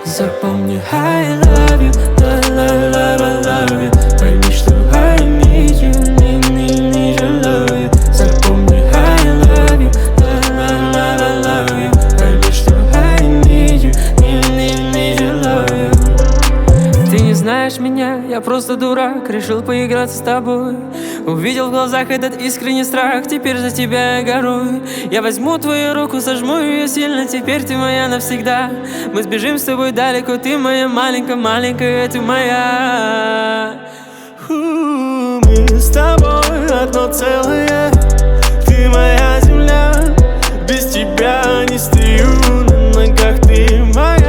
Запомни, I love you, I love you. Пойми, что I need you, need you, love you. Запомни, I love you, I love you. Пойми, что I need you, need you, love you. Ты не знаешь меня, я просто дурак, решил поиграться с тобой. Увидел в глазах этот искренний страх, теперь за тебя я горую. Я возьму твою руку, сожму ее сильно, теперь ты моя навсегда. Мы сбежим с тобой далеко, ты моя маленькая, ты моя. Мы с тобой одно целое, ты моя земля. Без тебя не стою на ногах, ты моя.